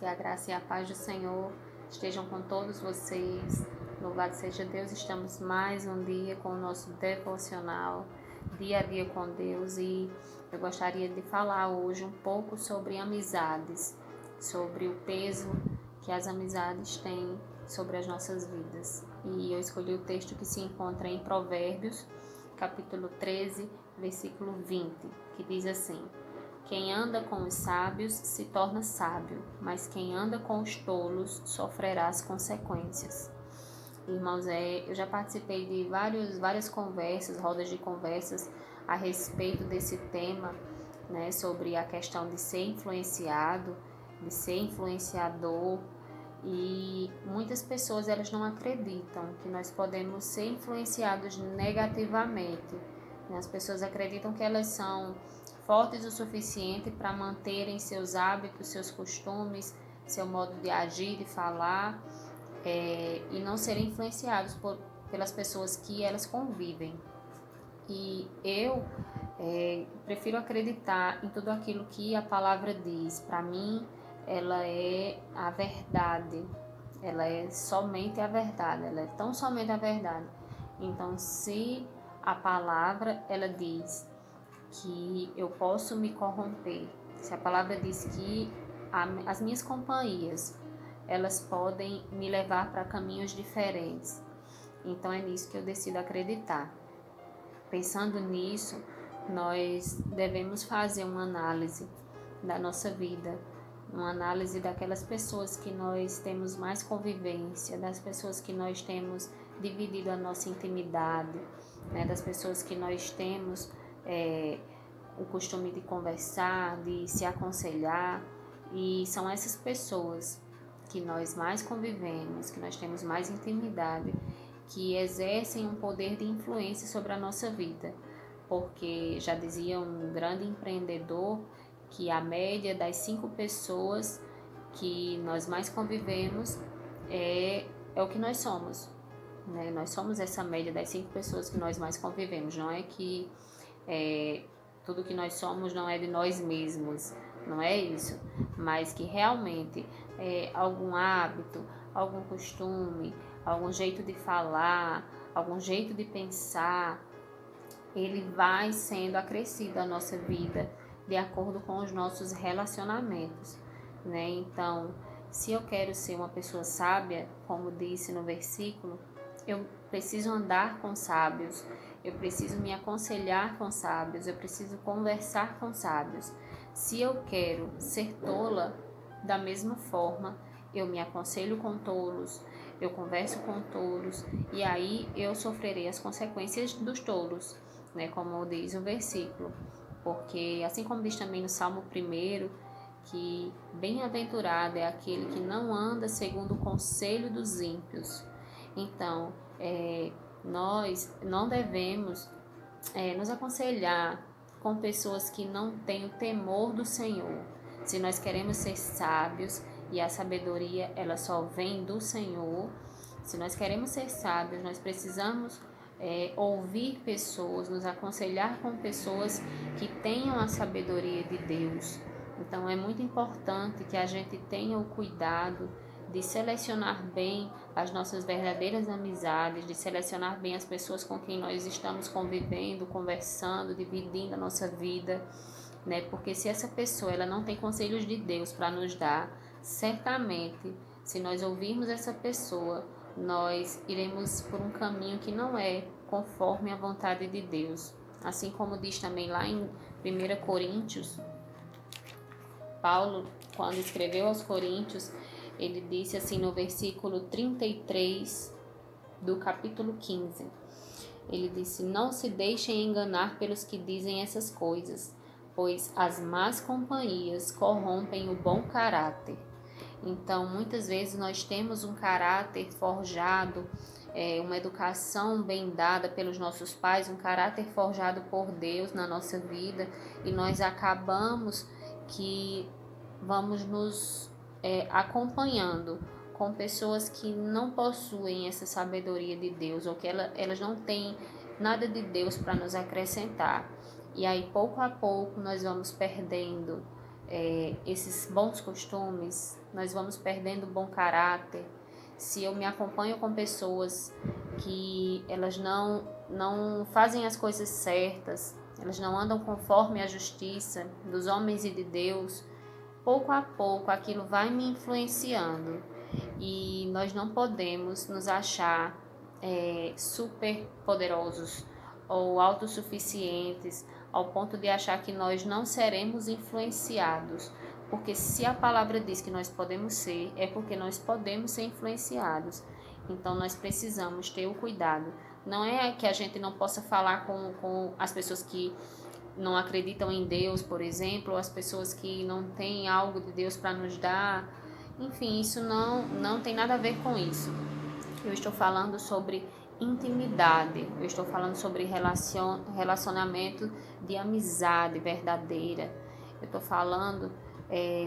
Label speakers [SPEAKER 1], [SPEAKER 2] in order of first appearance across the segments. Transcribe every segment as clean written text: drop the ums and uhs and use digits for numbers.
[SPEAKER 1] a graça e a paz do Senhor estejam com todos vocês. Louvado seja Deus, estamos mais um dia com o nosso devocional, dia a dia com Deus, e eu gostaria de falar hoje um pouco sobre amizades, sobre o peso que as amizades têm sobre as nossas vidas. E eu escolhi o texto que se encontra em Provérbios, capítulo 13, versículo 20, que diz assim: quem anda com os sábios se torna sábio, mas quem anda com os tolos sofrerá as consequências. Irmãos, eu já participei de várias conversas, rodas de conversas a respeito desse tema, né, sobre a questão de ser influenciado, de ser influenciador, e muitas pessoas elas não acreditam que nós podemos ser influenciados negativamente. As pessoas acreditam que elas são fortes o suficiente para manterem seus hábitos, seus costumes, seu modo de agir, de falar, e não serem influenciados pelas pessoas que elas convivem. E eu prefiro acreditar em tudo aquilo que a palavra diz. Para mim, ela é a verdade, ela é somente a verdade, ela é tão somente a verdade. Então, se a palavra, ela diz que eu posso me corromper, se a palavra diz que as minhas companhias, elas podem me levar para caminhos diferentes, então é nisso que eu decido acreditar. Pensando nisso, nós devemos fazer uma análise da nossa vida, uma análise daquelas pessoas que nós temos mais convivência, das pessoas que nós temos dividido a nossa intimidade, né, das pessoas que nós temos o costume de conversar, de se aconselhar, e são essas pessoas que nós mais convivemos, que nós temos mais intimidade, que exercem um poder de influência sobre a nossa vida, porque já dizia um grande empreendedor que a média das 5 pessoas que nós mais convivemos é o que nós somos, né? Nós somos essa média das 5 pessoas que nós mais convivemos. Não é que tudo que nós somos não é de nós mesmos, não é isso, mas que realmente algum hábito, algum costume, algum jeito de falar, algum jeito de pensar, ele vai sendo acrescido à nossa vida de acordo com os nossos relacionamentos, né? Então, se eu quero ser uma pessoa sábia, como disse no versículo, eu preciso andar com sábios, eu preciso me aconselhar com sábios, eu preciso conversar com sábios. Se eu quero ser tola, da mesma forma, eu me aconselho com tolos, eu converso com tolos, e aí eu sofrerei as consequências dos tolos, né? Como diz o versículo. Porque, assim como diz também no Salmo 1, que bem-aventurado é aquele que não anda segundo o conselho dos ímpios. Então, nós não devemos nos aconselhar com pessoas que não têm o temor do Senhor. Se nós queremos ser sábios, e a sabedoria ela só vem do Senhor, se nós queremos ser sábios, nós precisamos ouvir pessoas, nos aconselhar com pessoas que tenham a sabedoria de Deus. Então é muito importante que a gente tenha o cuidado de selecionar bem as nossas verdadeiras amizades, de selecionar bem as pessoas com quem nós estamos convivendo, conversando, dividindo a nossa vida, né? Porque se essa pessoa ela não tem conselhos de Deus para nos dar, certamente, se nós ouvirmos essa pessoa, nós iremos por um caminho que não é conforme a vontade de Deus. Assim como diz também lá em 1 Coríntios, Paulo, quando escreveu aos Coríntios, ele disse assim no versículo 33 do capítulo 15, ele disse: não se deixem enganar pelos que dizem essas coisas, pois as más companhias corrompem o bom caráter. Então, muitas vezes nós temos um caráter forjado, uma educação bem dada pelos nossos pais, um caráter forjado por Deus na nossa vida, e nós acabamos que vamos nos acompanhando com pessoas que não possuem essa sabedoria de Deus, ou que elas não têm nada de Deus para nos acrescentar. E aí, pouco a pouco, nós vamos perdendo esses bons costumes, nós vamos perdendo o bom caráter. Se eu me acompanho com pessoas que elas não fazem as coisas certas, elas não andam conforme a justiça dos homens e de Deus, pouco a pouco aquilo vai me influenciando e nós não podemos nos achar super poderosos ou autossuficientes ao ponto de achar que nós não seremos influenciados, porque se a palavra diz que nós podemos ser, é porque nós podemos ser influenciados. Então nós precisamos ter o cuidado. Não é que a gente não possa falar com as pessoas que não acreditam em Deus, por exemplo, ou as pessoas que não têm algo de Deus para nos dar. Enfim, isso não tem nada a ver com isso. Eu estou falando sobre intimidade, eu estou falando sobre relacionamento de amizade verdadeira. Eu estou falando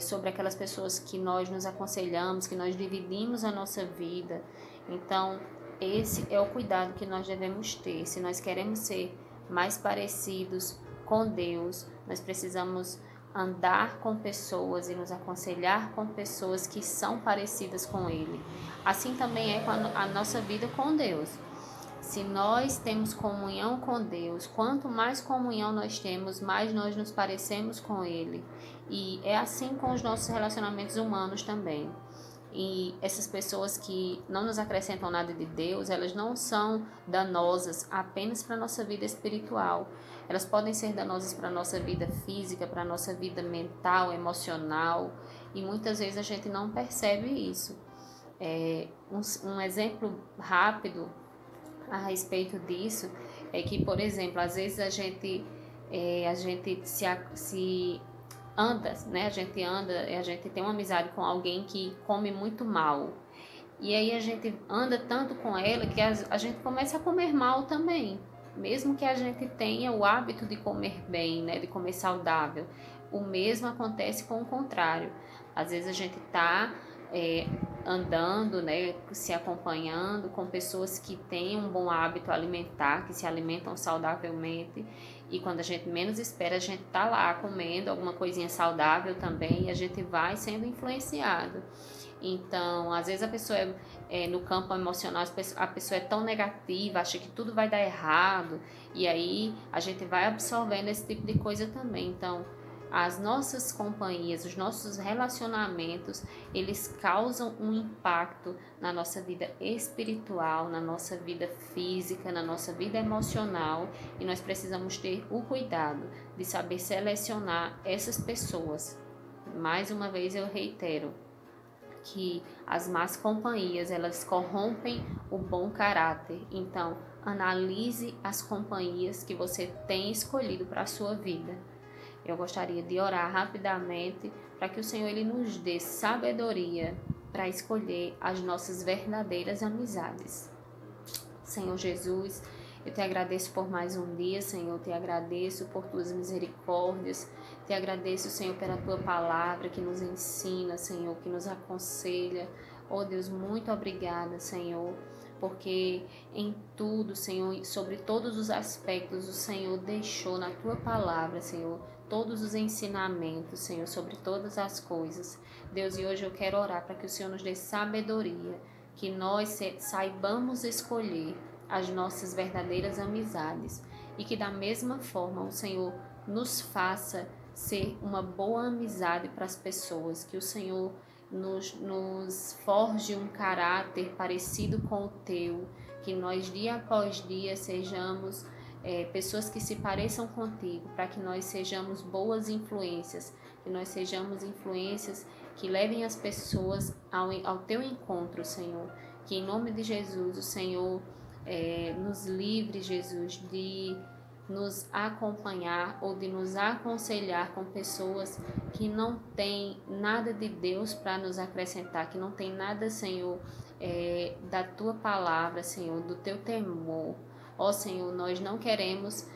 [SPEAKER 1] sobre aquelas pessoas que nós nos aconselhamos, que nós dividimos a nossa vida. Então, esse é o cuidado que nós devemos ter. Se nós queremos ser mais parecidos com Deus, nós precisamos andar com pessoas e nos aconselhar com pessoas que são parecidas com Ele. Assim também é com a nossa vida com Deus. Se nós temos comunhão com Deus, quanto mais comunhão nós temos, mais nós nos parecemos com Ele. E é assim com os nossos relacionamentos humanos também. E essas pessoas que não nos acrescentam nada de Deus, elas não são danosas apenas para a nossa vida espiritual. Elas podem ser danosas para a nossa vida física, para a nossa vida mental, emocional, e muitas vezes a gente não percebe isso. Um exemplo rápido a respeito disso é que, por exemplo, às vezes a gente se anda, né? A gente tem uma amizade com alguém que come muito mal. E aí a gente anda tanto com ela que a gente começa a comer mal também. Mesmo que a gente tenha o hábito de comer bem, né? De comer saudável. O mesmo acontece com o contrário. Às vezes a gente está andando, né, se acompanhando com pessoas que têm um bom hábito alimentar, que se alimentam saudavelmente, e quando a gente menos espera, a gente tá lá comendo alguma coisinha saudável também, e a gente vai sendo influenciado. Então, às vezes a pessoa no campo emocional, a pessoa é tão negativa, acha que tudo vai dar errado, e aí a gente vai absorvendo esse tipo de coisa também. Então, as nossas companhias, os nossos relacionamentos, eles causam um impacto na nossa vida espiritual, na nossa vida física, na nossa vida emocional, e nós precisamos ter o cuidado de saber selecionar essas pessoas. Mais uma vez eu reitero que as más companhias, elas corrompem o bom caráter. Então, analise as companhias que você tem escolhido para a sua vida. Eu gostaria de orar rapidamente para que o Senhor ele nos dê sabedoria para escolher as nossas verdadeiras amizades. Senhor Jesus, eu te agradeço por mais um dia, Senhor, te agradeço por tuas misericórdias, te agradeço, Senhor, pela tua palavra que nos ensina, Senhor, que nos aconselha. Oh Deus, muito obrigada, Senhor, porque em tudo, Senhor, sobre todos os aspectos, o Senhor deixou na tua palavra, Senhor, todos os ensinamentos, Senhor, sobre todas as coisas. Deus, e hoje eu quero orar para que o Senhor nos dê sabedoria, que nós saibamos escolher as nossas verdadeiras amizades e que da mesma forma o Senhor nos faça ser uma boa amizade para as pessoas, que o Senhor nos forge um caráter parecido com o teu, que nós dia após dia sejamos pessoas que se pareçam contigo, para que nós sejamos boas influências, que nós sejamos influências que levem as pessoas ao teu encontro, Senhor. Que em nome de Jesus, o Senhor nos livre, Jesus, de nos acompanhar ou de nos aconselhar com pessoas que não têm nada de Deus para nos acrescentar, que não tem nada, Senhor, da tua palavra, Senhor, do teu temor. Ó Senhor, nós não queremos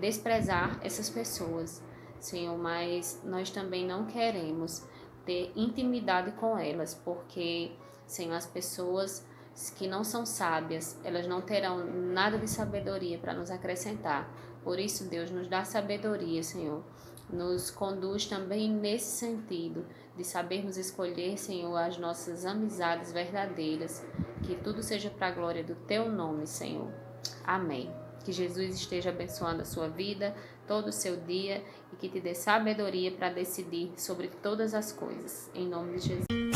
[SPEAKER 1] desprezar essas pessoas, Senhor, mas nós também não queremos ter intimidade com elas, porque, Senhor, as pessoas que não são sábias, elas não terão nada de sabedoria para nos acrescentar. Por isso, Deus, nos dá sabedoria, Senhor. Nos conduz também nesse sentido de sabermos escolher, Senhor, as nossas amizades verdadeiras. Que tudo seja para a glória do Teu nome, Senhor. Amém. Que Jesus esteja abençoando a sua vida, todo o seu dia e que te dê sabedoria para decidir sobre todas as coisas. Em nome de Jesus.